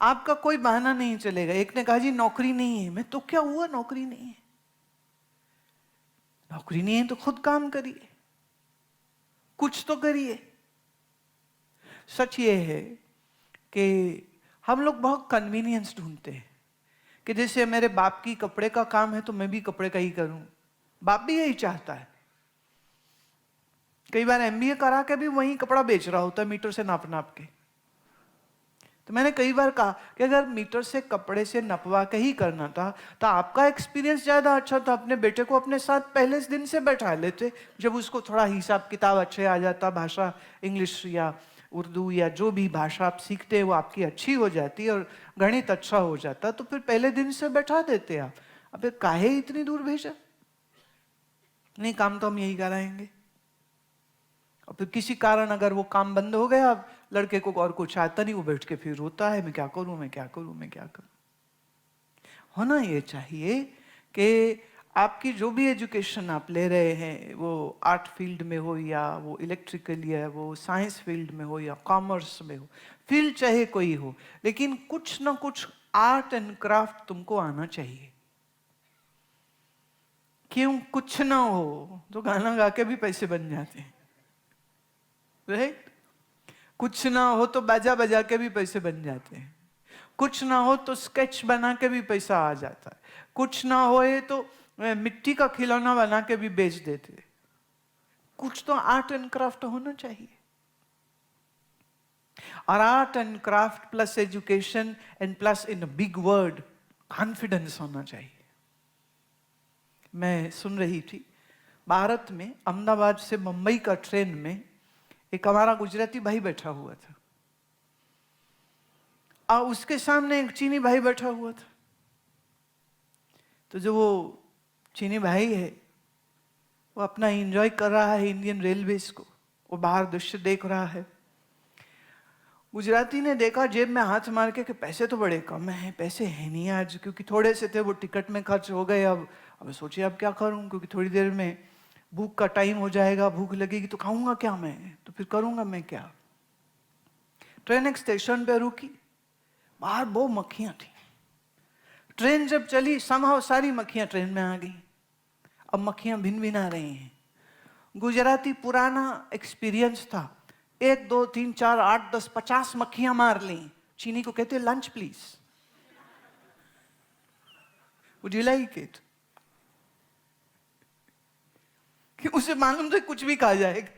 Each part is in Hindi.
आपका कोई बहाना नहीं चलेगा। एक ने कहा जी नौकरी नहीं है, मैं तो क्या हुआ नौकरी नहीं है? नौकरी नहीं है तो खुद काम करिए, कुछ तो करिए। सच ये है कि हम लोग बहुत कन्वीनियंस ढूंढते हैं कि जैसे मेरे बाप की कपड़े का काम है तो मैं भी कपड़े का ही करूं। बाप भी यही चाहता है। कई बार एमबीए करा के भी वही कपड़ा बेच रहा होता है मीटर से नाप नाप के। तो मैंने कई बार कहा कि अगर मीटर से कपड़े से नपवा के ही करना था तो आपका एक्सपीरियंस ज्यादा अच्छा था। अपने बेटे को अपने साथ पहले दिन से बैठा लेते, जब उसको थोड़ा हिसाब किताब अच्छे आ जाता, भाषा इंग्लिश या उर्दू या जो भी भाषा आप सीखते हैं वो आपकी अच्छी हो जाती और गणित अच्छा हो जाता, तो फिर पहले दिन से बैठा देते आप। अब फिर काहे इतनी दूर भेजा? नहीं, काम तो हम यही कराएंगे। और फिर किसी कारण अगर वो काम बंद हो गया, अब लड़के को और कुछ आता नहीं, वो बैठ के फिर रोता है, मैं क्या करूं, मैं क्या करूं, मैं क्या करूं। होना ये चाहिए कि आपकी जो भी एजुकेशन आप ले रहे हैं, वो आर्ट फील्ड में हो या वो इलेक्ट्रिकल है, वो साइंस फील्ड में हो या कॉमर्स में हो, फील्ड चाहे कोई हो, लेकिन कुछ ना कुछ आर्ट एंड क्राफ्ट तुमको आना चाहिए। क्यों? कुछ ना हो तो गाना गा के भी पैसे बन जाते हैं, राइट? कुछ ना हो तो बाजा बजा के भी पैसे बन जाते हैं। कुछ ना हो तो स्केच बना के भी पैसा आ जाता है। कुछ ना होए तो मिट्टी का खिलौना बना के भी बेच देते। कुछ तो आर्ट एंड क्राफ्ट होना चाहिए। और art and craft plus education and plus in big word confidence होना चाहिए। मैं सुन रही थी भारत में अहमदाबाद से मुंबई का ट्रेन में एक हमारा गुजराती भाई बैठा हुआ था और उसके सामने एक चीनी भाई बैठा हुआ था। तो जो वो चीनी भाई है वो अपना एंजॉय कर रहा है इंडियन रेलवेज को, वो बाहर दृश्य देख रहा है। गुजराती ने देखा, जेब में हाथ मार के कि पैसे तो बड़े कम हैं, पैसे हैं नहीं आज, क्योंकि थोड़े से थे वो टिकट में खर्च हो गए। अब सोचिए अब क्या करूं, क्योंकि थोड़ी देर में भूख का टाइम हो जाएगा, भूख लगेगी तो खाऊंगा क्या मैं, तो फिर करूंगा मैं क्या। ट्रेन एक स्टेशन पे रुकी, बाहर बहुत मक्खियां थी। ट्रेन जब चली समहाउ सारी मक्खियां ट्रेन में आ गई। अब मक्खियां भिन भिन आ रही हैं। गुजराती पुराना एक्सपीरियंस था, 1 2 3 4 8 10 50 मक्खियां मार ली। चीनी को कहते lunch please, would you like it? कि उसे मालूम था कुछ भी खा जाएगा।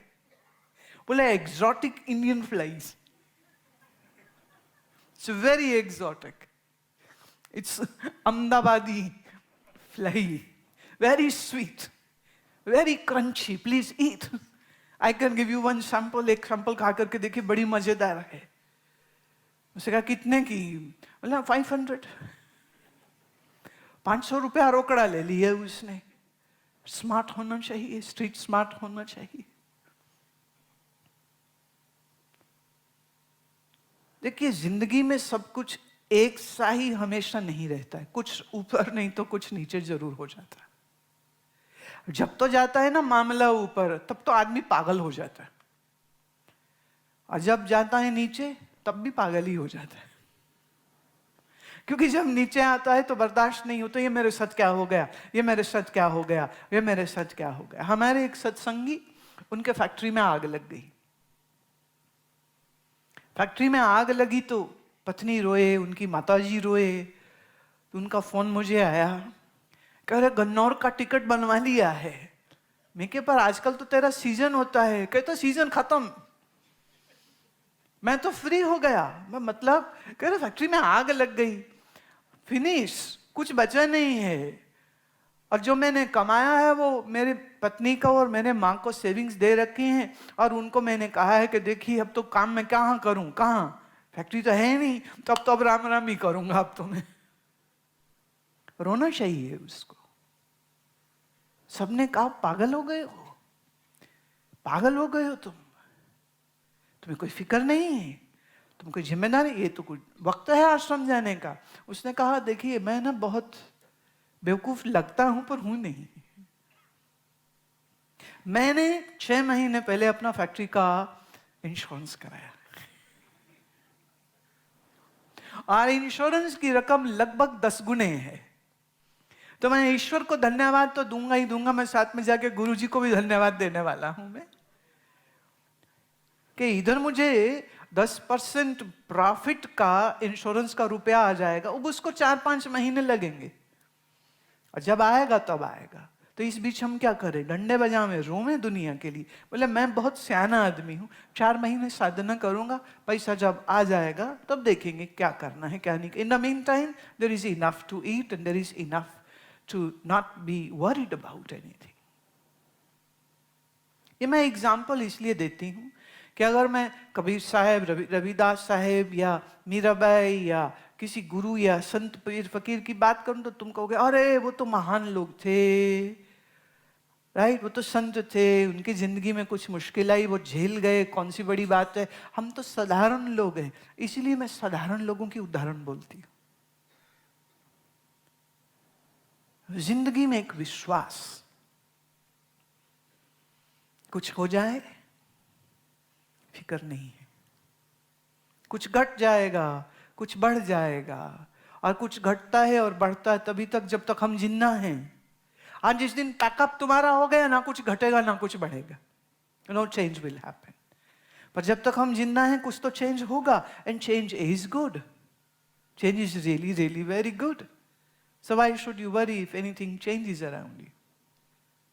बोला exotic Indian flies, it's very exotic, it's Ahmedabadi fly, very sweet, very crunchy, please eat. I can give you one sample, एक सैंपल खा करके देखिए, बड़ी मजेदार है। उसे कहा कितने की? बोला 500। 500 रुपया रोकड़ा ले लिया उसने। स्मार्ट होना चाहिए, स्ट्रीट स्मार्ट होना चाहिए। देखिए जिंदगी में सब कुछ एक सा ही हमेशा नहीं रहता है, कुछ ऊपर नहीं तो कुछ नीचे जरूर हो जाता है। जब तो जाता है ना मामला ऊपर, तब तो आदमी पागल हो जाता है, और जब जाता है नीचे तब भी पागल ही हो जाता है। क्योंकि जब नीचे आता है तो बर्दाश्त नहीं होता, ये मेरे साथ क्या हो गया, ये मेरे साथ क्या हो गया, ये मेरे साथ क्या हो गया। हमारे एक सत्संगी, उनके फैक्ट्री में आग लग गई। फैक्ट्री में आग लगी तो पत्नी रोए, उनकी माताजी रोए। तो उनका फोन मुझे आया, कह रहे गन्नौर का टिकट बनवा लिया है। मैं कह पर आजकल तो तेरा सीजन होता है। कहता सीजन खत्म, मैं तो फ्री हो गया। मैं मतलब कह रहे फैक्ट्री में आग लग गई, फिनिश, कुछ बचा नहीं है। और जो मैंने कमाया है वो मेरी पत्नी को और मैंने माँ को सेविंग्स दे रखी हैं, और उनको मैंने कहा है कि देखिए अब तो काम मैं कहाँ करूं, कहाँ, फैक्ट्री तो है नहीं, तो अब राम राम ही करूंगा अब तो मैं। रोना चाहिए उसको। सबने कहा पागल हो गए हो, पागल हो गए हो तुम्हें कोई फिक्र नहीं है, तुम कोई जिम्मेदारी, ये तो कुछ वक्त है आश्रम जाने का। उसने कहा देखिए मैं ना बहुत बेवकूफ लगता हूं पर हूं नहीं। मैंने 6 महीने पहले अपना फैक्ट्री का इंश्योरेंस कराया, और इंश्योरेंस की रकम लगभग 10 गुने है। तो मैं ईश्वर को धन्यवाद तो दूंगा ही दूंगा, मैं साथ में जाके गुरुजी को भी धन्यवाद देने वाला हूं मैं, कि इधर मुझे 10% प्रॉफिट का इंश्योरेंस का रुपया आ जाएगा, अब उसको 4-5 महीने लगेंगे, और जब आएगा तब आएगा। तो इस बीच हम क्या करें? डंडे बजावे, रोवे दुनिया के लिए? बोले मैं बहुत सियाना आदमी हूं, 4 महीने साधना करूंगा, पैसा जब आ जाएगा तब देखेंगे क्या करना है क्या नहीं। In the mean time there is enough to eat and there is enough to not be worried about anything. ये मैं एग्जाम्पल इसलिए देती हूं कि अगर मैं कबीर साहब, रविदास साहब या मीराबाई या किसी गुरु या संत पीर फकीर की बात करूं तो तुम कहोगे अरे वो तो महान लोग थे, राइट, वो तो संत थे, उनकी जिंदगी में कुछ मुश्किल आई, वो झेल गए, कौन सी बड़ी बात है, हम तो साधारण लोग हैं। इसीलिए मैं साधारण लोगों की उदाहरण बोलती हूँ। जिंदगी में एक विश्वास, कुछ हो जाए फिक्र नहीं है, कुछ घट जाएगा, कुछ बढ़ जाएगा, और कुछ घटता है और बढ़ता है तभी तक जब तक हम जिंदा हैं। आज जिस दिन पैकअप तुम्हारा हो गया, ना कुछ घटेगा ना कुछ बढ़ेगा, नो चेंज विल हैपन। पर जब तक हम जिंदा हैं कुछ तो चेंज होगा, and change is good, change is really really very good. So why should you worry if anything changes around you?